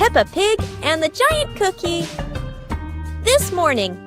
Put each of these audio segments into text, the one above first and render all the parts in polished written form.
Peppa Pig and the Giant Cookie. This morning.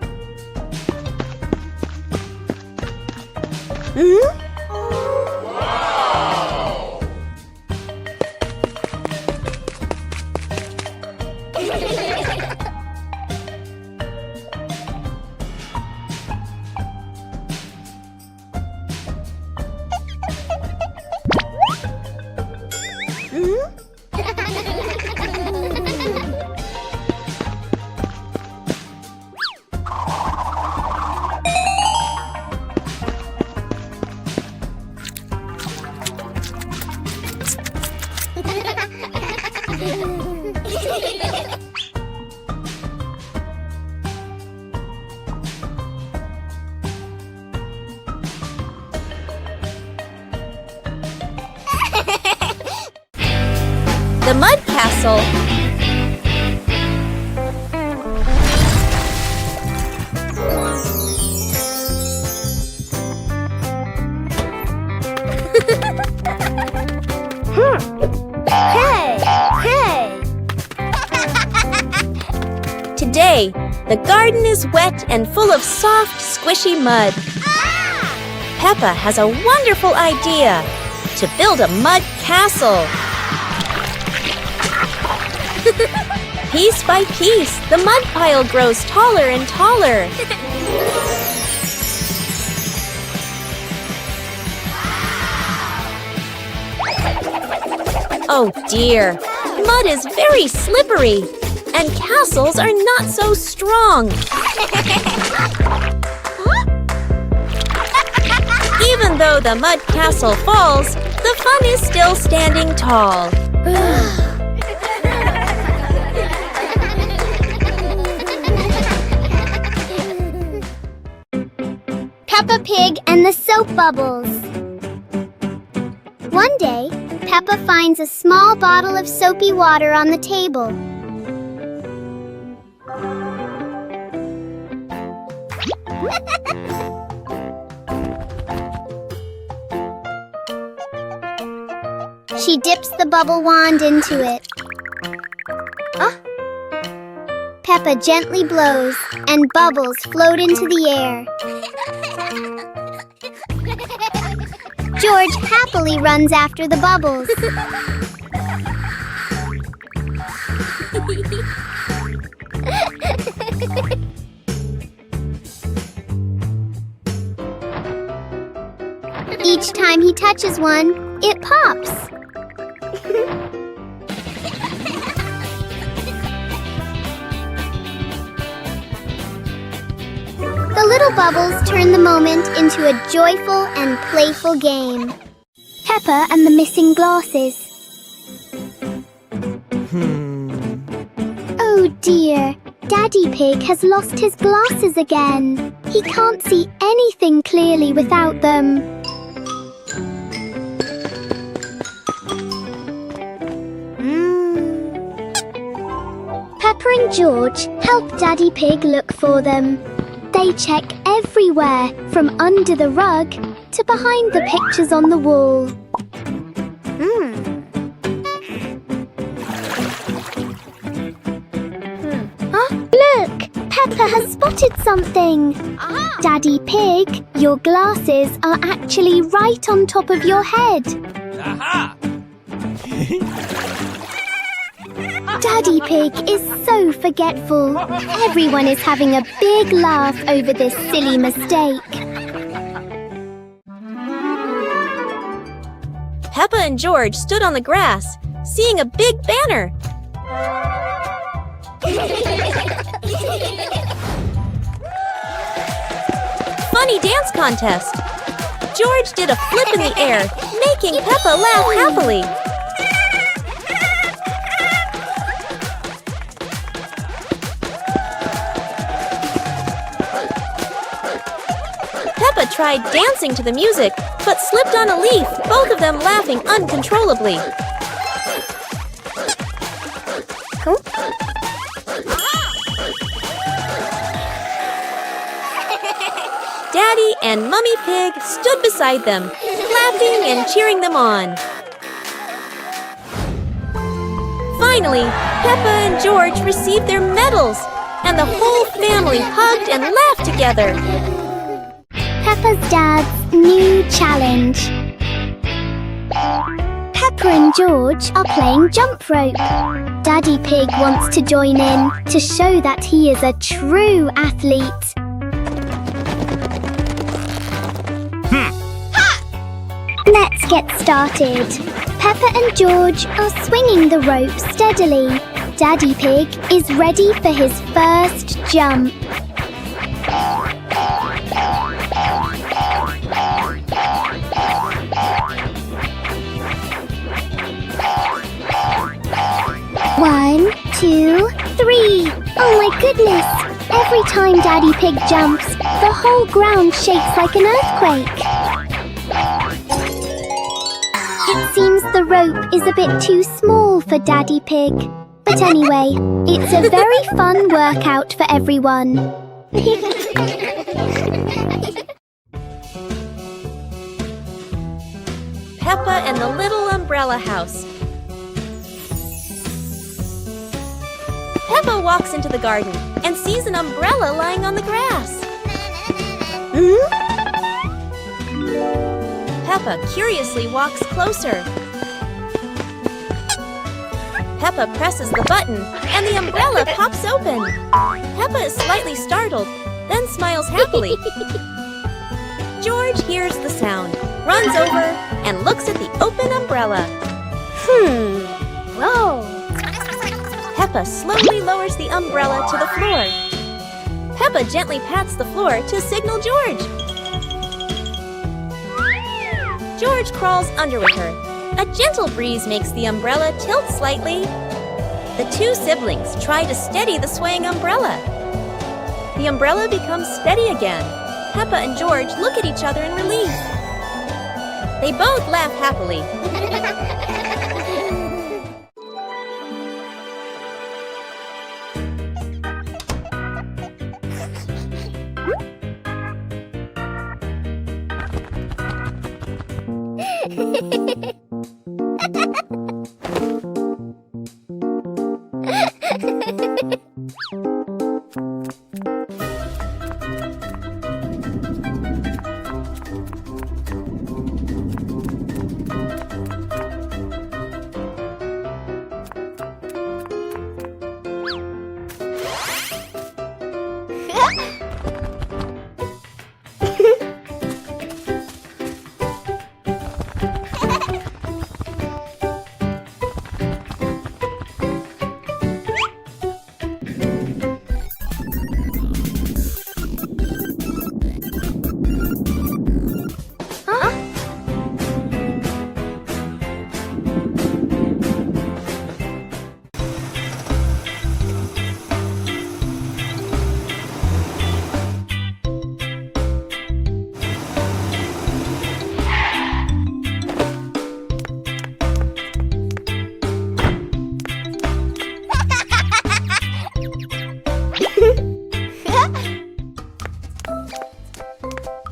The Mud Castle. Hey! Today, the garden is wet and full of soft, squishy mud. Peppa has a wonderful idea to build a mud castle. Piece by piece, the mud pile grows taller and taller. Oh dear, mud is very slippery, and castles are not so strong. Even though the mud castle falls, the fun is still standing tall. Peppa Pig and the Soap Bubbles. One day, Peppa finds a small bottle of soapy water on the table. She dips the bubble wand into it. Peppa gently blows, and bubbles float into the air. George happily runs after the bubbles. Each time he touches one, it pops. The little bubbles turn the moment into a joyful and playful game. Peppa and the missing glasses. Oh dear, Daddy Pig has lost his glasses again. He can't see anything clearly without them. Peppa and George help Daddy Pig look for them. They check everywhere, from under the rug to behind the pictures on the wall. Look! Peppa has spotted something. Daddy Pig, your glasses are actually right on top of your head. Daddy Pig is so forgetful. Everyone is having a big laugh over this silly mistake. Peppa and George stood on the grass, seeing a big banner. Funny dance contest. George did a flip in the air, making Peppa laugh happily. Peppa tried dancing to the music, but slipped on a leaf, both of them laughing uncontrollably. Daddy and Mummy Pig stood beside them, laughing and cheering them on. Finally, Peppa and George received their medals, and the whole family hugged and laughed together. Peppa's dad's new challenge. Peppa and George are playing jump rope. Daddy Pig wants to join in to show that he is a true athlete. Let's get started. Peppa and George are swinging the rope steadily. Daddy Pig is ready for his first jump. One, two, three. Oh my goodness! Every time Daddy Pig jumps, the whole ground shakes like an earthquake. It seems the rope is a bit too small for Daddy Pig. But anyway, it's a very fun workout for everyone. Peppa and the Little Umbrella House. Peppa walks into the garden and sees an umbrella lying on the grass. Peppa curiously walks closer. Peppa presses the button and the umbrella pops open. Peppa is slightly startled, then smiles happily. George hears the sound, runs over, and looks at the open umbrella. Whoa! Peppa slowly lowers the umbrella to the floor. Peppa gently pats the floor to signal George. George crawls under with her. A gentle breeze makes the umbrella tilt slightly. The two siblings try to steady the swaying umbrella. The umbrella becomes steady again. Peppa and George look at each other in relief. They both laugh happily.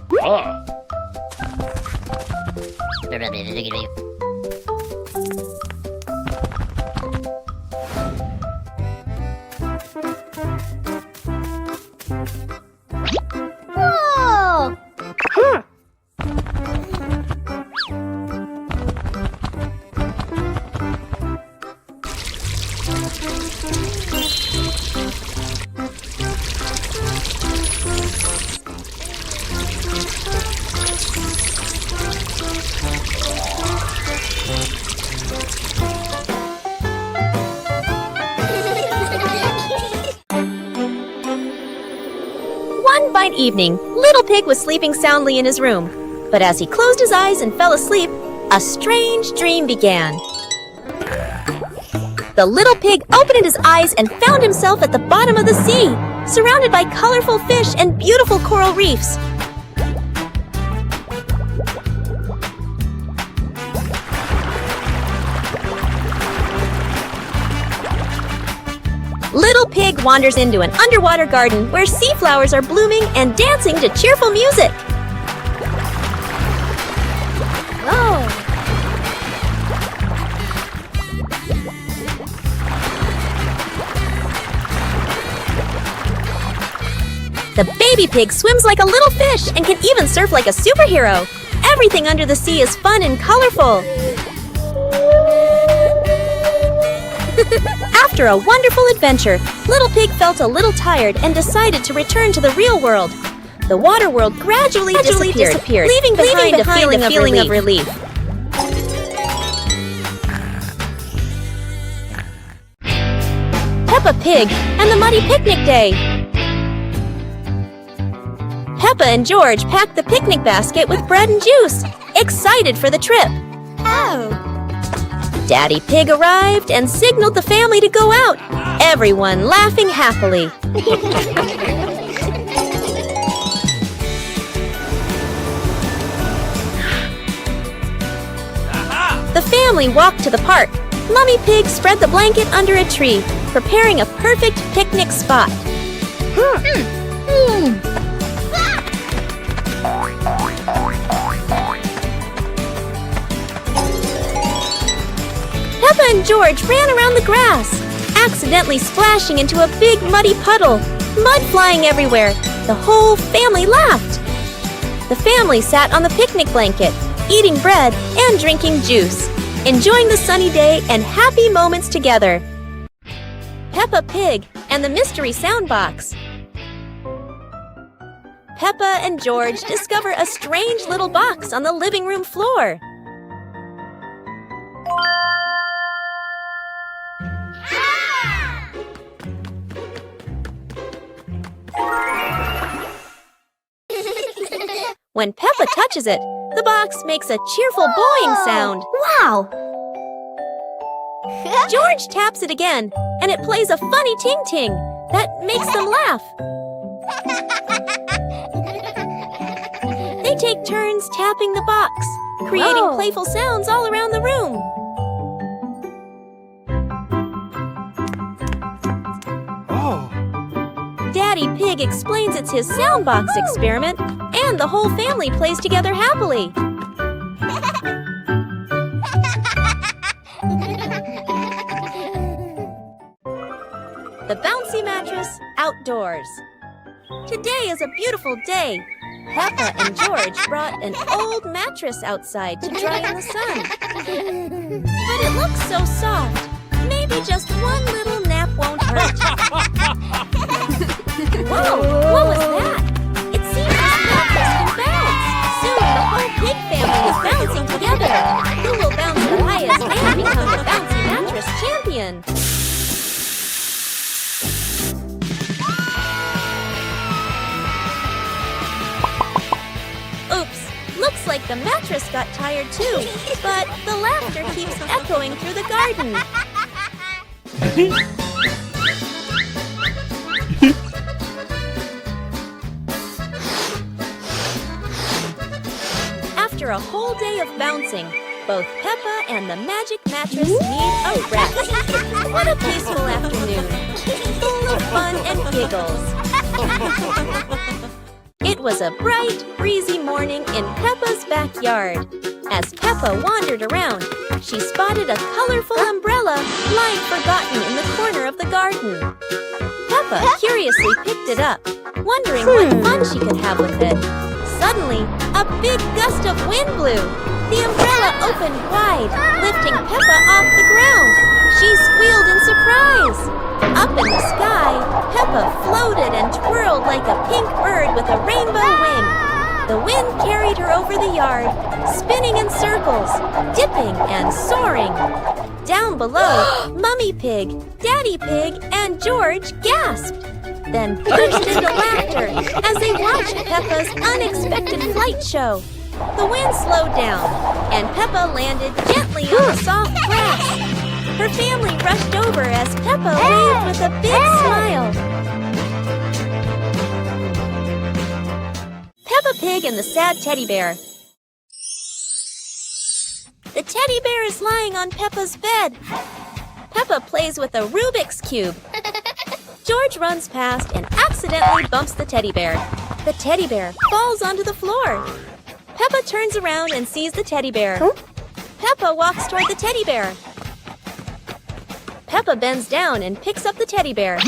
Whoa! One fine evening, Little Pig was sleeping soundly in his room. But as he closed his eyes and fell asleep, a strange dream began. The little pig opened his eyes and found himself at the bottom of the sea, surrounded by colorful fish and beautiful coral reefs. Little Pig wanders into an underwater garden where sea flowers are blooming and dancing to cheerful music. The baby pig swims like a little fish and can even surf like a superhero. Everything under the sea is fun and colorful. After a wonderful adventure, Little Pig felt a little tired and decided to return to the real world. The water world gradually disappeared, leaving behind a feeling of relief. Peppa Pig and the Muddy Picnic Day. Peppa and George packed the picnic basket with bread and juice, excited for the trip. Oh. Daddy Pig arrived and signaled the family to go out, everyone laughing happily. The family walked to the park. Mummy Pig spread the blanket under a tree, preparing a perfect picnic spot. Peppa and George ran around the grass, accidentally splashing into a big muddy puddle, mud flying everywhere. The whole family laughed. The family sat on the picnic blanket, eating bread and drinking juice, enjoying the sunny day and happy moments together. Peppa Pig and the Mystery Sound Box. Peppa and George discover a strange little box on the living room floor. When Peppa touches it, the box makes a cheerful boing sound. Wow! George taps it again, and it plays a funny ting-ting that makes them laugh. They take turns tapping the box, creating playful sounds all around the room. Daddy Pig explains it's his soundbox experiment, and the whole family plays together happily. The bouncy mattress outdoors. Today is a beautiful day. Peppa and George brought an old mattress outside to dry in the sun. But it looks so soft. Maybe just one little nap won't hurt. Whoa! What was that? It seems this mattress can bounce. Soon the whole pig family is bouncing together. Who will bounce the highest and become the bouncy mattress champion? Oops! Looks like the mattress got tired too. But the laughter keeps echoing through the garden. After a whole day of bouncing, both Peppa and the magic mattress need a rest. What a peaceful afternoon, full of fun and giggles. It was a bright, breezy morning in Peppa's backyard. As Peppa wandered around, she spotted a colorful umbrella lying forgotten in the corner of the garden. Peppa curiously picked it up, wondering what fun she could have with it. Suddenly, a big gust of wind blew. The umbrella opened wide, lifting Peppa off the ground. She squealed in surprise. Up in the sky, Peppa floated and twirled like a pink bird with a rainbow wing. The wind carried her over the yard, spinning in circles, dipping and soaring. Down below, Mummy Pig, Daddy Pig, and George gasped, then burst into laughter as they watched Peppa's unexpected flight show. The wind slowed down, and Peppa landed gently on the soft grass. Her family rushed over as Peppa waved with a big smile. Peppa Pig and the Sad Teddy Bear. The teddy bear is lying on Peppa's bed. Peppa plays with a Rubik's Cube. George runs past and accidentally bumps the teddy bear. The teddy bear falls onto the floor. Peppa turns around and sees the teddy bear. Peppa walks toward the teddy bear. Peppa bends down and picks up the teddy bear.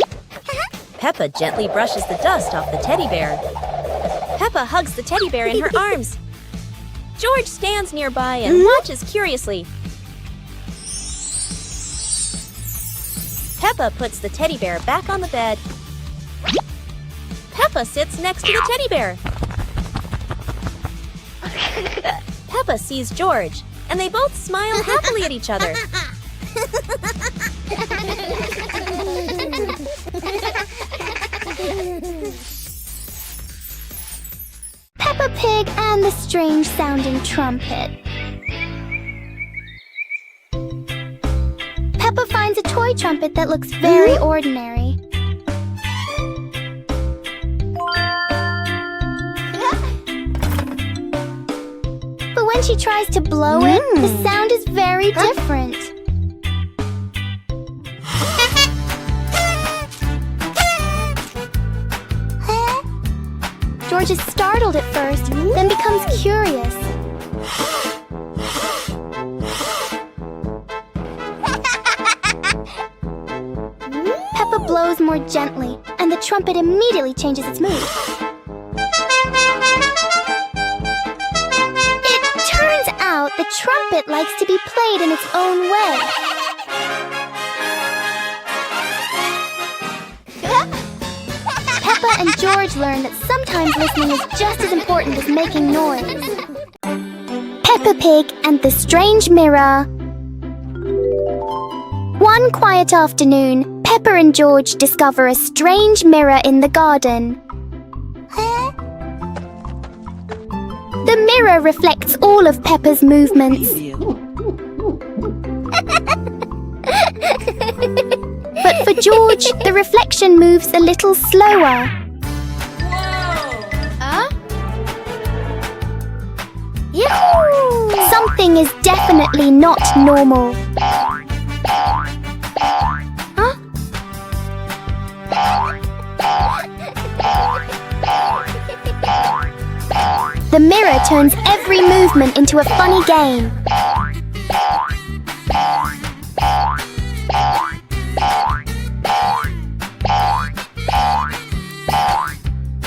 Peppa gently brushes the dust off the teddy bear. Peppa hugs the teddy bear in her arms. George stands nearby and watches curiously. Peppa puts the teddy bear back on the bed. Peppa sits next to the teddy bear. Peppa sees George, and they both smile happily at each other. Peppa Pig and the strange-sounding trumpet. Peppa finds a toy trumpet that looks very ordinary. But when she tries to blow it, the sound is very different. George is startled at first, then becomes curious. Peppa blows more gently, and the trumpet immediately changes its mood. It turns out the trumpet likes to be played in its own way. Peppa and George learn that sometimes listening is just as important as making noise. Peppa Pig and the Strange Mirror. One quiet afternoon, Peppa and George discover a strange mirror in the garden. The mirror reflects all of Peppa's movements. But for George, the reflection moves a little slower. Yahoo! Something is definitely not normal. Huh? The mirror turns every movement into a funny game.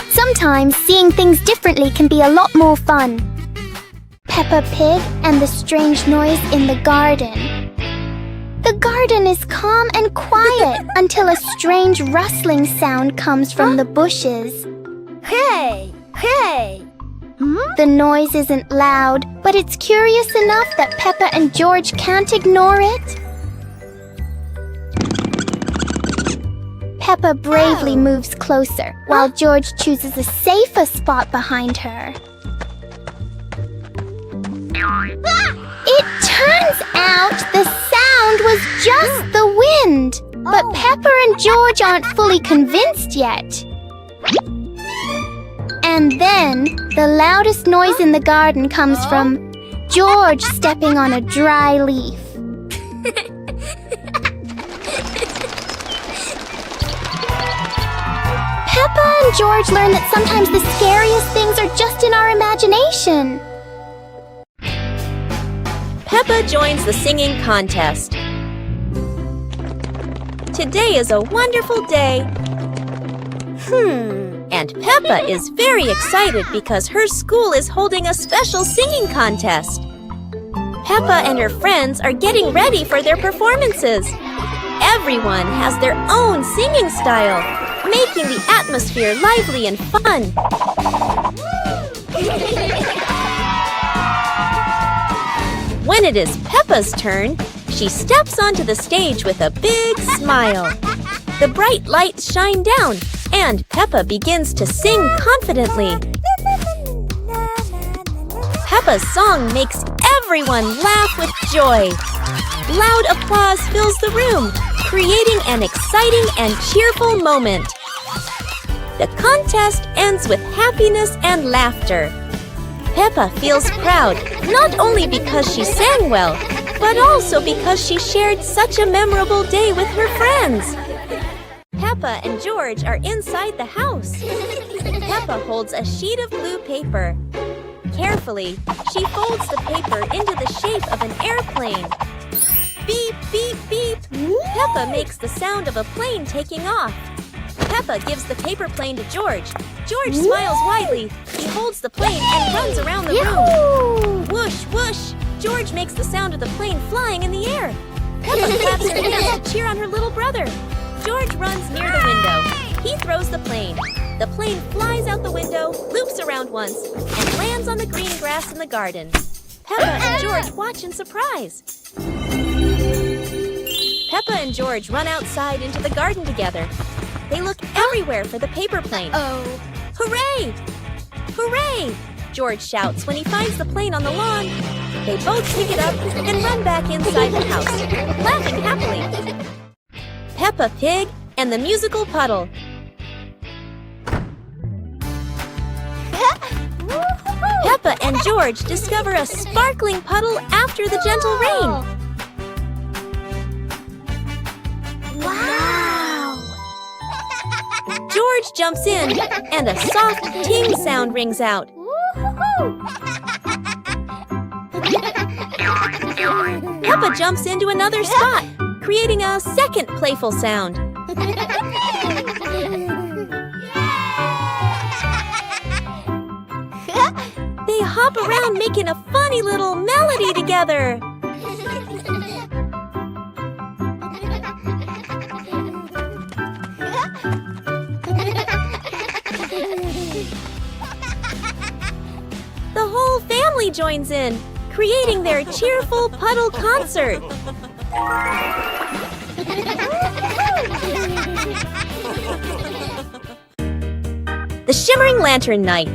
Sometimes seeing things differently can be a lot more fun. Peppa Pig and the strange noise in the garden. The garden is calm and quiet until a strange rustling sound comes from the bushes. Hey! Hey! The noise isn't loud, but it's curious enough that Peppa and George can't ignore it. Peppa bravely moves closer, while George chooses a safer spot behind her. It turns out the sound was just the wind, but Peppa and George aren't fully convinced yet. And then, the loudest noise in the garden comes from George stepping on a dry leaf. Peppa and George learn that sometimes the scariest things are just in our imagination. Peppa joins the singing contest. Today is a wonderful day. And Peppa is very excited because her school is holding a special singing contest. Peppa and her friends are getting ready for their performances. Everyone has their own singing style, making the atmosphere lively and fun. When it is Peppa's turn, she steps onto the stage with a big smile. The bright lights shine down, and Peppa begins to sing confidently. Peppa's song makes everyone laugh with joy. Loud applause fills the room, creating an exciting and cheerful moment. The contest ends with happiness and laughter. Peppa feels proud, not only because she sang well, but also because she shared such a memorable day with her friends. Peppa and George are inside the house. Peppa holds a sheet of blue paper. Carefully, she folds the paper into the shape of an airplane. Beep, beep, beep. Peppa makes the sound of a plane taking off. Peppa gives the paper plane to George. George smiles widely. He holds the plane and runs around the room. Whoosh, whoosh! George makes the sound of the plane flying in the air. Peppa claps her hands to cheer on her little brother. George runs near the window. He throws the plane. The plane flies out the window, loops around once, and lands on the green grass in the garden. Peppa and George watch in surprise. Peppa and George run outside into the garden together. They look everywhere for the paper plane. Hooray! Hooray! George shouts when he finds the plane on the lawn. They both pick it up and run back inside the house, laughing happily. Peppa Pig and the Musical Puddle. Peppa and George discover a sparkling puddle after the gentle rain. Wow! George jumps in, and a soft ting sound rings out. Peppa jumps into another spot, creating a second playful sound. They hop around making a funny little melody together. The whole family joins in, creating their cheerful puddle concert. The Shimmering Lantern Night.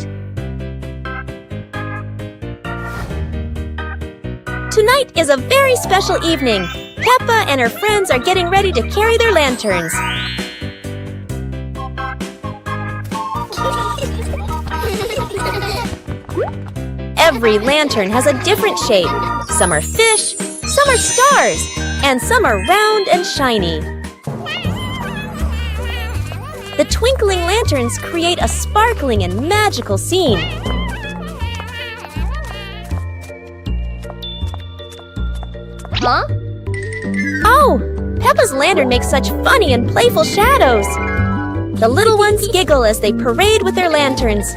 Tonight is a very special evening. Peppa and her friends are getting ready to carry their lanterns. Every lantern has a different shape. Some are fish, some are stars, and some are round and shiny. The twinkling lanterns create a sparkling and magical scene. Huh? Oh! Peppa's lantern makes such funny and playful shadows. The little ones giggle as they parade with their lanterns.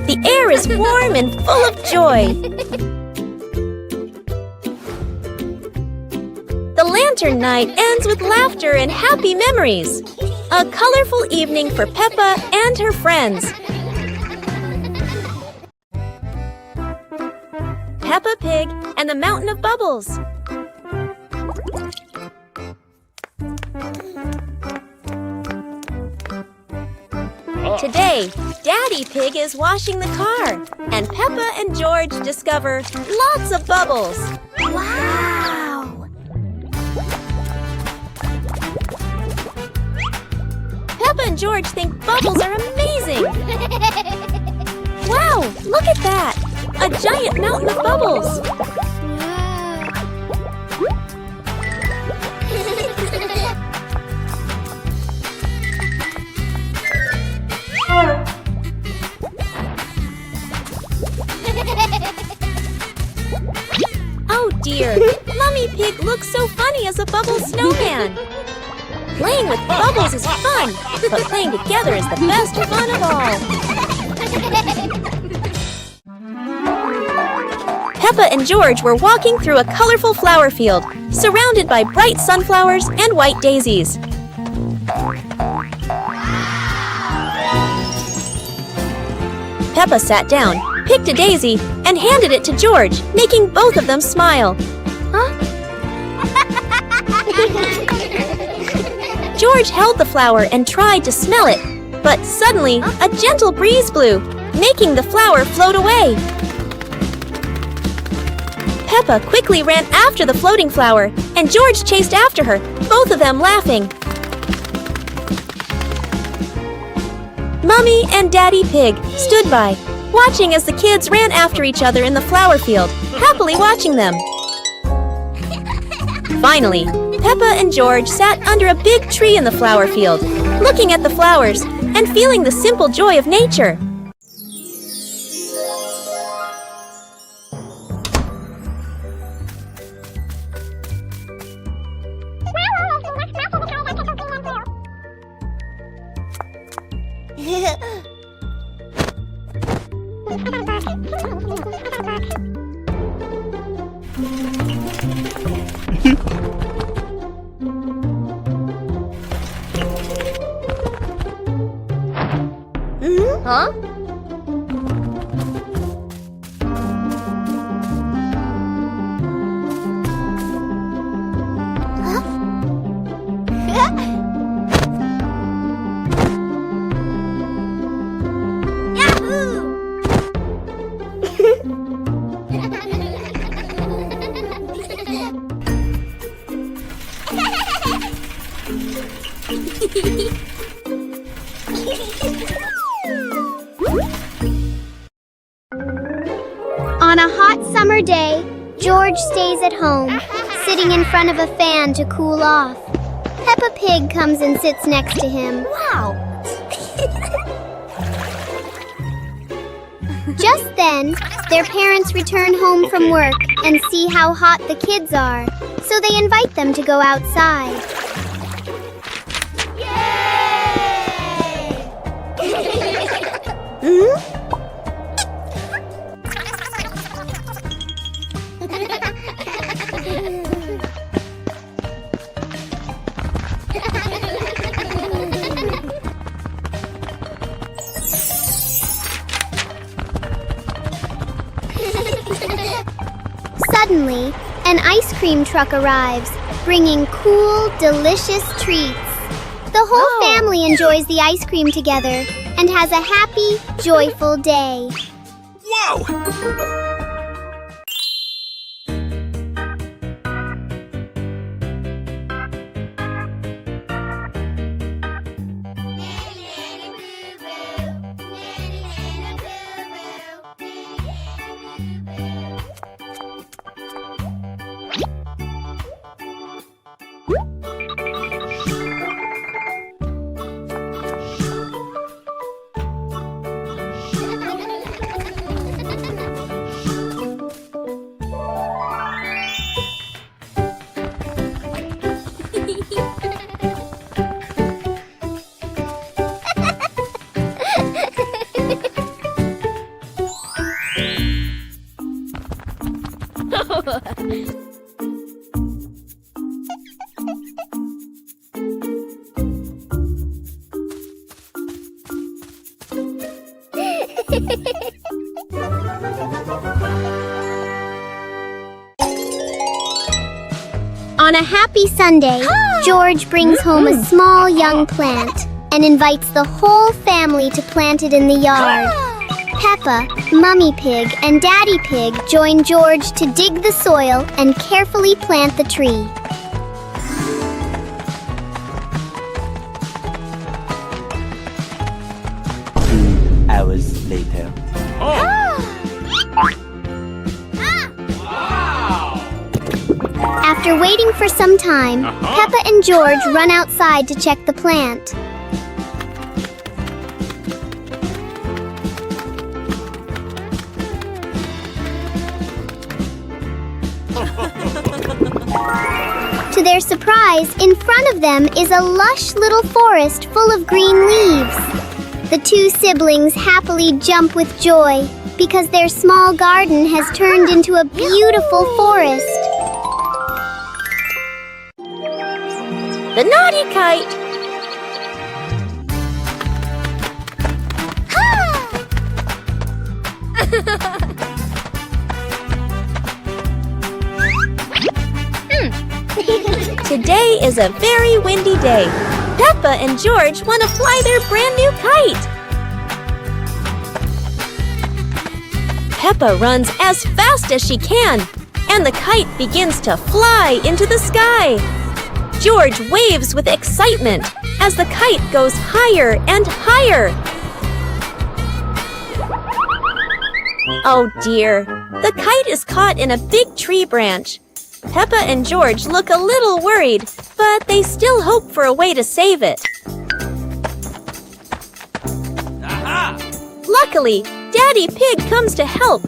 The air is warm and full of joy. The lantern night ends with laughter and happy memories. A colorful evening for Peppa and her friends. Peppa Pig and the Mountain of Bubbles. Today, Daddy Pig is washing the car, and Peppa and George discover lots of bubbles. Wow! Peppa and George think bubbles are amazing. Wow, look at that! A giant mountain of bubbles. Oh dear, Mummy Pig looks so funny as a bubble snowman. Playing with bubbles is fun, but playing together is the best fun of all. Peppa and George were walking through a colorful flower field, surrounded by bright sunflowers and white daisies. Peppa sat down, picked a daisy, and handed it to George, making both of them smile. George held the flower and tried to smell it, but suddenly a gentle breeze blew, making the flower float away. Peppa quickly ran after the floating flower, and George chased after her, both of them laughing. Mummy and Daddy Pig stood by, watching as the kids ran after each other in the flower field, happily watching them. Finally, Peppa and George sat under a big tree in the flower field, looking at the flowers and feeling the simple joy of nature. Huh? On a hot summer day, George stays at home, sitting in front of a fan to cool off. Peppa Pig comes and sits next to him. Wow! Just then, their parents return home from work and see how hot the kids are, so they invite them to go outside. Suddenly, an ice cream truck arrives, bringing cool, delicious treats. The whole family enjoys the ice cream together and has a happy, joyful day. Whoa! On a happy Sunday, George brings home a small young plant and invites the whole family to plant it in the yard. Peppa, Mummy Pig, and Daddy Pig join George to dig the soil and carefully plant the tree. 2 hours later. After waiting for some time, Peppa and George run outside to check the plant. To their surprise, in front of them is a lush little forest full of green leaves. The two siblings happily jump with joy because their small garden has turned into a beautiful forest. The naughty kite! Today is a very windy day. Peppa and George want to fly their brand new kite. Peppa runs as fast as she can, and the kite begins to fly into the sky. George waves with excitement as the kite goes higher and higher. Oh dear, the kite is caught in a big tree branch. Peppa and George look a little worried, but they still hope for a way to save it. Aha! Luckily, Daddy Pig comes to help.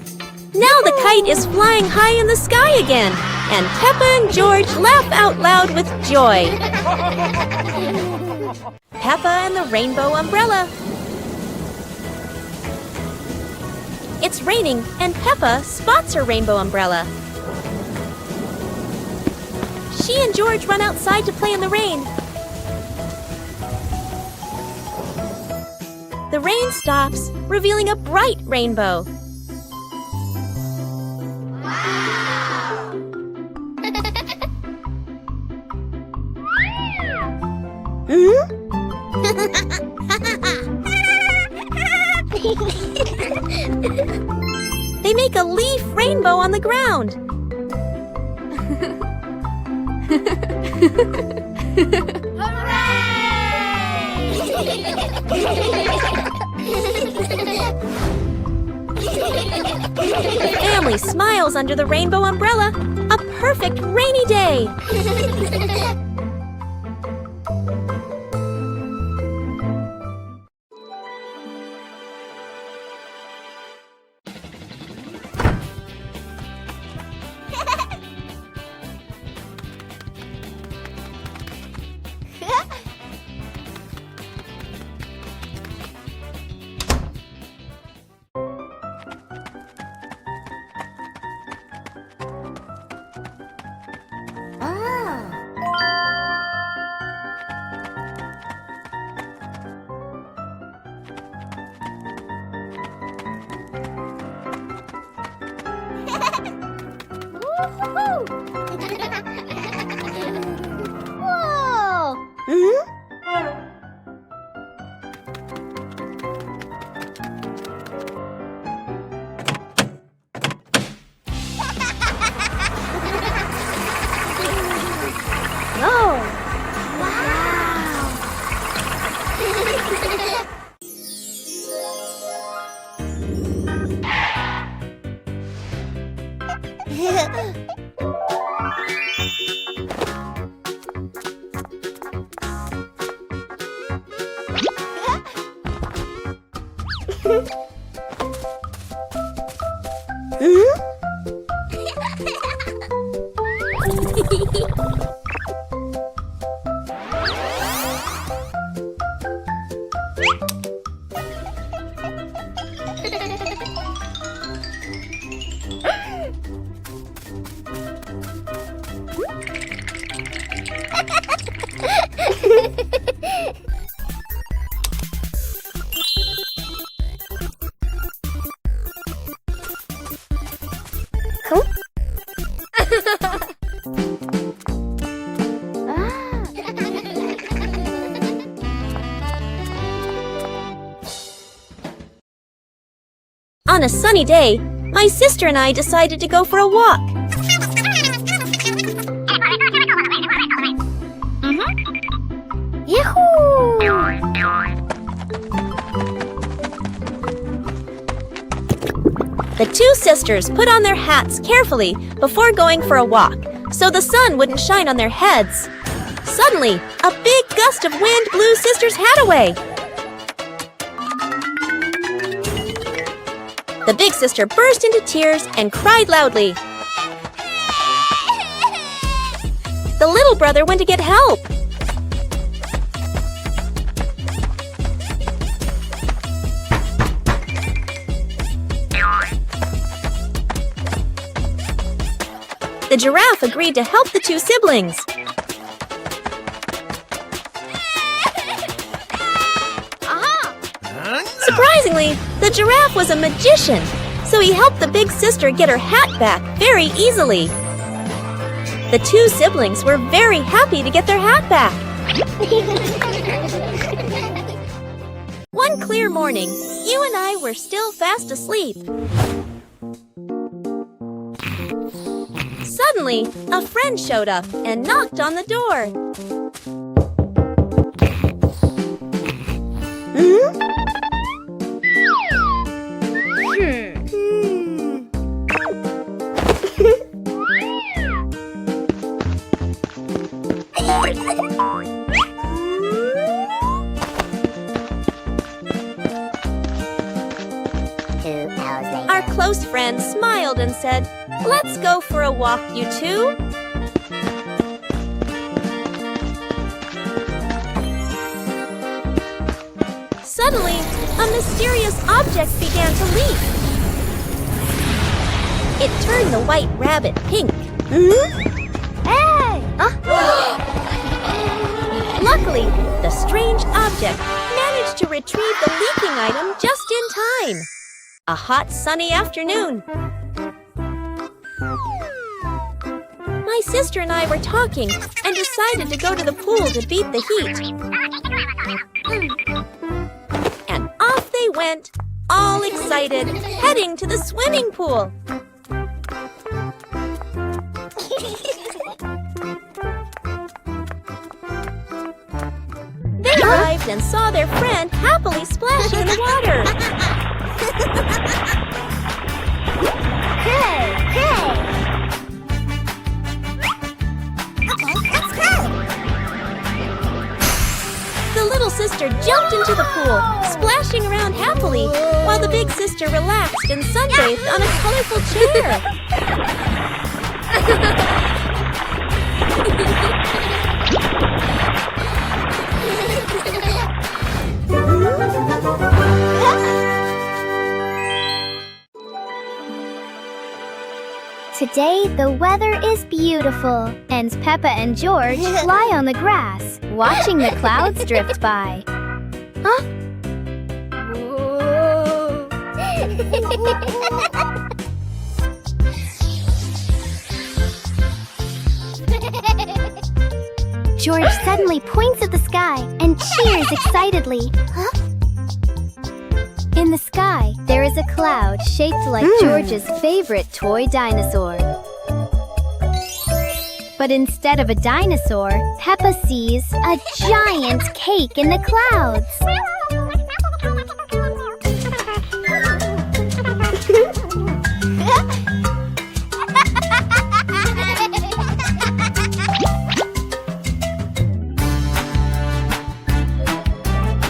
Now the kite is flying high in the sky again, and Peppa and George laugh out loud with joy. Peppa and the Rainbow Umbrella. It's raining, and Peppa spots her rainbow umbrella. She and George run outside to play in the rain. The rain stops, revealing a bright rainbow. They make a leaf rainbow on the ground. The family smiles under the rainbow umbrella. A perfect rainy day. On a sunny day, my sister and I decided to go for a walk. The two sisters put on their hats carefully before going for a walk, so the sun wouldn't shine on their heads. Suddenly, a big gust of wind blew Sister's hat away. The big sister burst into tears and cried loudly. The little brother went to get help. The giraffe agreed to help the two siblings. Surprisingly, the giraffe was a magician, so he helped the big sister get her hat back very easily. The two siblings were very happy to get their hat back. One clear morning, you and I were still fast asleep. Suddenly, a friend showed up and knocked on the door. Our close friend smiled and said, "Let's go for a walk, you two." Suddenly, a mysterious object began to leap. It turned the white rabbit pink. Hey! Luckily, the strange object managed to retrieve the leaking item just in time. A hot, sunny afternoon. My sister and I were talking and decided to go to the pool to beat the heat. And off they went, all excited, heading to the swimming pool. They arrived and saw their friend happily splashing in the water. Hey! Hey! The little sister jumped into the pool, splashing around happily, while the big sister relaxed and sunbathed on a colorful chair. Today, the weather is beautiful, and Peppa and George lie on the grass, watching the clouds drift by. Huh? George suddenly points at the sky and cheers excitedly. Huh? In the sky, there is a cloud shaped like George's favorite toy dinosaur. But instead of a dinosaur, Peppa sees a giant cake in the clouds.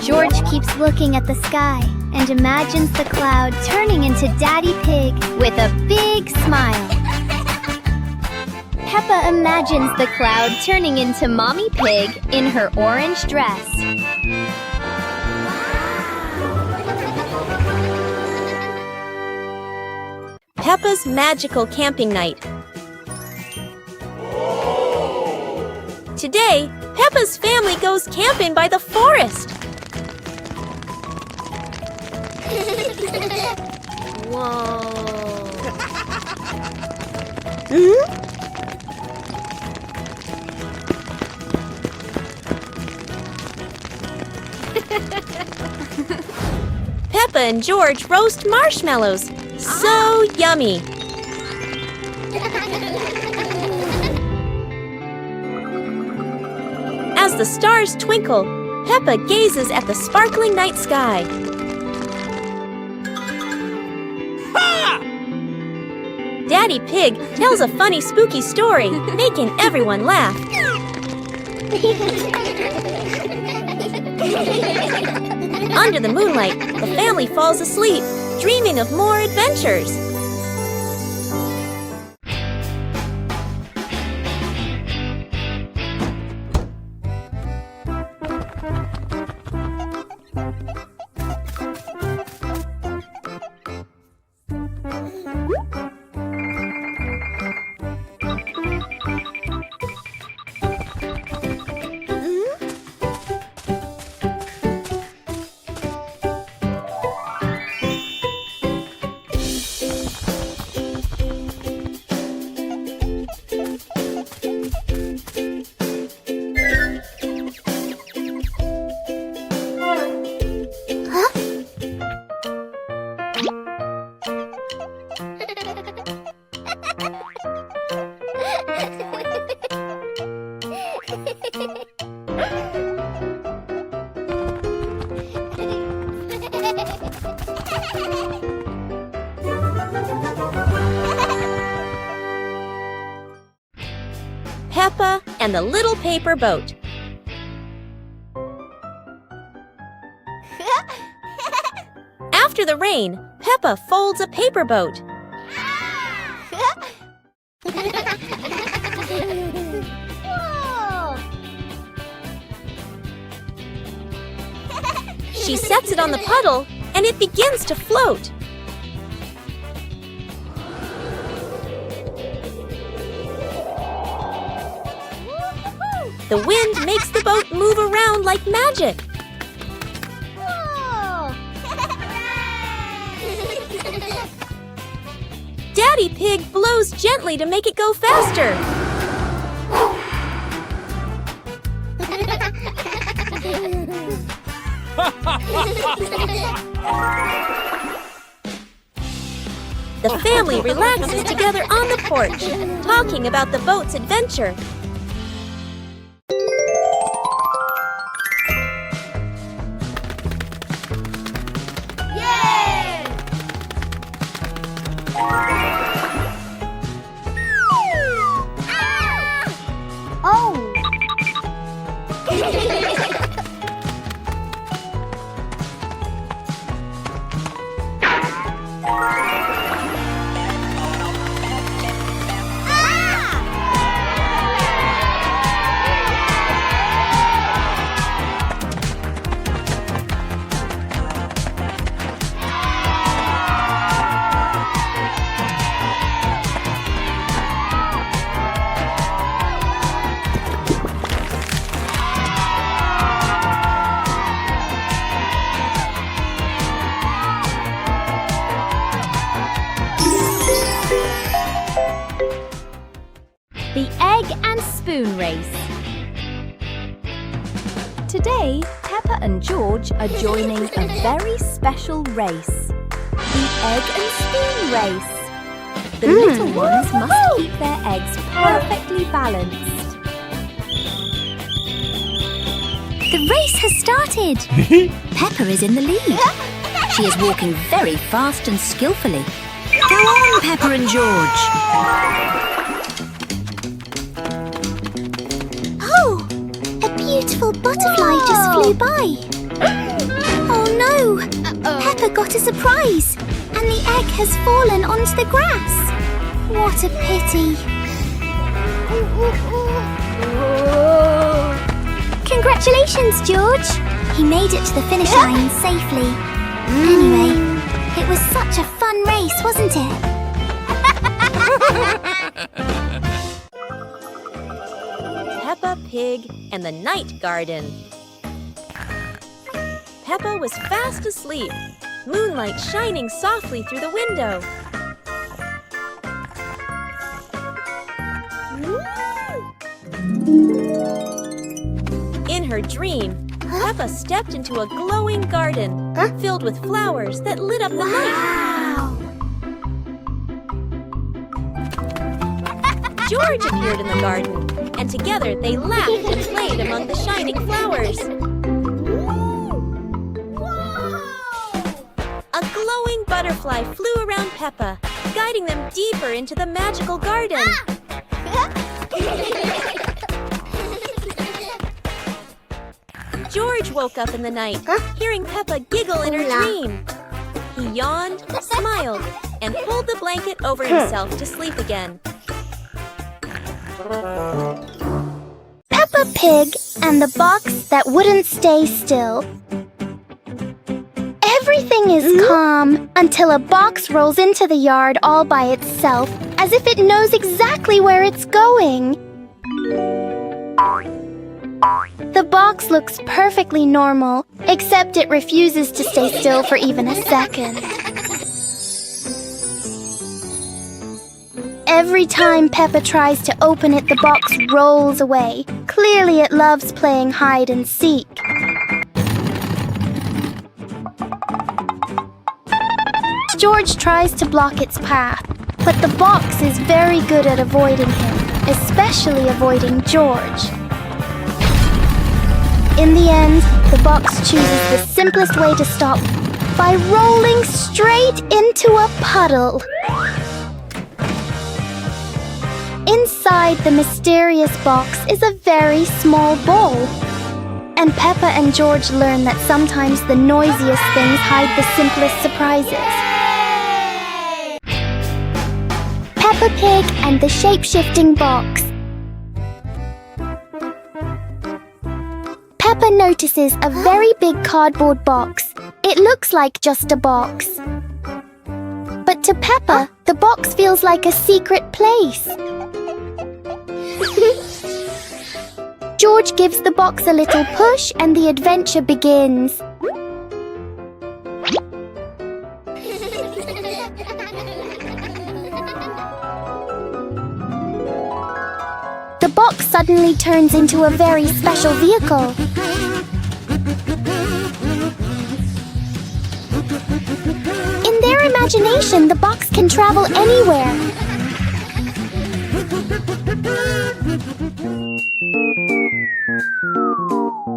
George keeps looking at the sky and imagines the cloud turning into Daddy Pig with a big smile. Peppa imagines the cloud turning into Mommy Pig in her orange dress. Peppa's magical camping night. Today, Peppa's family goes camping by the forest. Whoa. Peppa and George roast marshmallows. So yummy. As the stars twinkle, Peppa gazes at the sparkling night sky. Daddy Pig tells a funny, spooky story, making everyone laugh. Under the moonlight, the family falls asleep, dreaming of more adventures. Peppa and the Little Paper Boat. After the rain, Peppa folds a paper boat. She sets it on the puddle, and it begins to float. The wind makes the boat move around like magic. Daddy Pig blows gently to make it go faster. The family relaxes together on the porch, talking about the boat's adventure. The Egg and Spoon Race. Today, Peppa and George are joining a very special race. The Egg and Spoon Race. The little ones must keep their eggs perfectly balanced. The race has started. Peppa is in the lead. She is walking very fast and skillfully. Go on, Peppa and George. Oh, a beautiful butterfly just flew by. Oh no! Peppa got a surprise, and the egg has fallen onto the grass. What a pity. Congratulations, George! He made it to the finish line safely. Anyway, it was such a fun race, wasn't it? Peppa Pig and the Night Garden. Peppa was fast asleep, moonlight shining softly through the window. In her dream, Peppa stepped into a glowing garden filled with flowers that lit up the night. George appeared in the garden, and together they laughed and played among the shining flowers. A glowing butterfly flew around Peppa, guiding them deeper into the magical garden. George woke up in the night, hearing Peppa giggle in her dream. He yawned, smiled, and pulled the blanket over himself to sleep again. Peppa Pig and the box that wouldn't stay still. Everything is calm until a box rolls into the yard all by itself, as if it knows exactly where it's going. The box looks perfectly normal, except it refuses to stay still for even a second. Every time Peppa tries to open it, the box rolls away. Clearly it loves playing hide and seek. George tries to block its path, but the box is very good at avoiding him, especially avoiding George. In the end, the box chooses the simplest way to stop by rolling straight into a puddle. Inside the mysterious box is a very small ball. And Peppa and George learn that sometimes the noisiest things hide the simplest surprises. Peppa Pig and the Shape-Shifting Box. Peppa notices a very big cardboard box. It looks like just a box. But to Peppa, the box feels like a secret place. George gives the box a little push and the adventure begins. The box suddenly turns into a very special vehicle. In their imagination, the box can travel anywhere.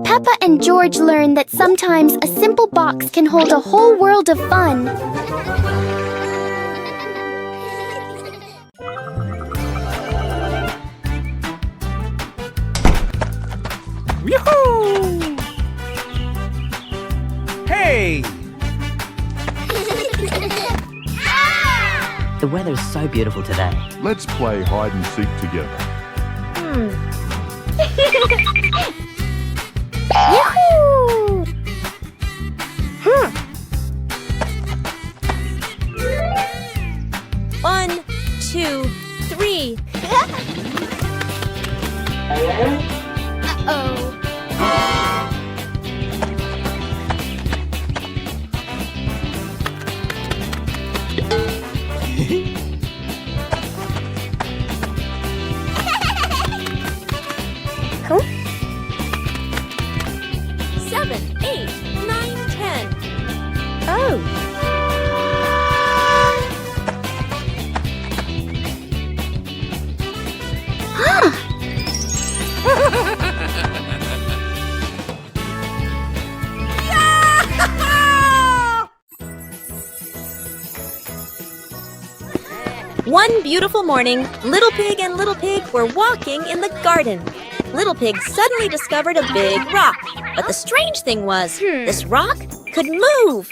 Peppa and George learn that sometimes a simple box can hold a whole world of fun. Yoo-hoo! Hey! The weather's so beautiful today. Let's play hide and seek together. Yahoo! 1, 2, 3. Cool. 7, 8, 9, 10. Oh. One beautiful morning, Little Pig and Little Pig were walking in the garden. Little Pig suddenly discovered a big rock. But the strange thing was, this rock could move.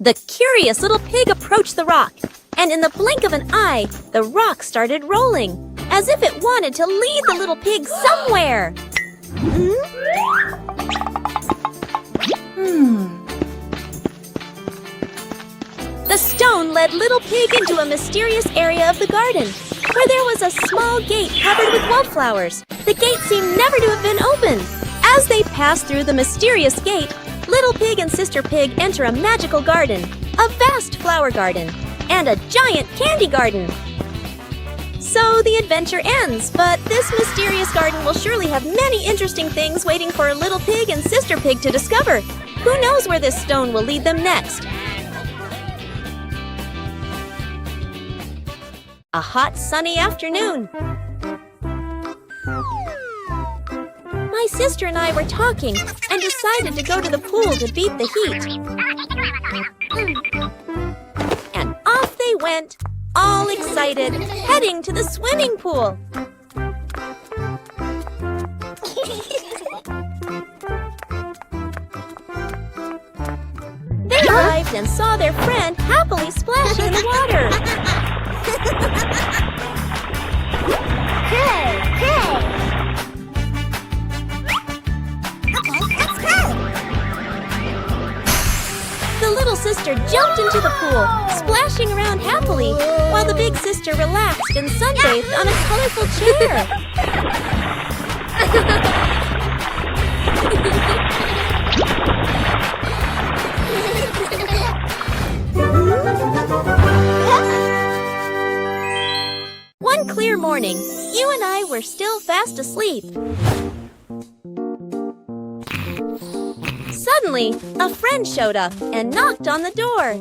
The curious Little Pig approached the rock, and in the blink of an eye, the rock started rolling, as if it wanted to lead the Little Pig somewhere. The stone led Little Pig into a mysterious area of the garden, where there was a small gate covered with wildflowers. The gate seemed never to have been opened. As they passed through the mysterious gate, Little Pig and Sister Pig enter a magical garden, a vast flower garden, and a giant candy garden. So the adventure ends, but this mysterious garden will surely have many interesting things waiting for Little Pig and Sister Pig to discover. Who knows where this stone will lead them next? A hot, sunny afternoon. My sister and I were talking and decided to go to the pool to beat the heat. And off they went, all excited, heading to the swimming pool. They arrived and saw their friend happily splashing in the water. The little sister jumped into the pool, splashing around happily, while the big sister relaxed and sunbathed on a colorful chair. One clear morning, you and I were still fast asleep. Suddenly, a friend showed up and knocked on the door.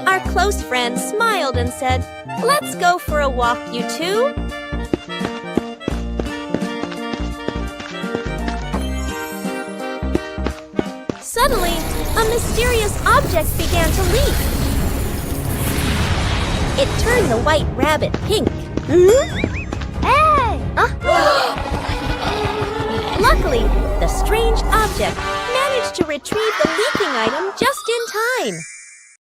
Our close friend smiled and said, "Let's go for a walk, you two." Suddenly, a mysterious object began to leak. It turned the white rabbit pink. Hey! Luckily, the strange object managed to retrieve the leaking item just in time.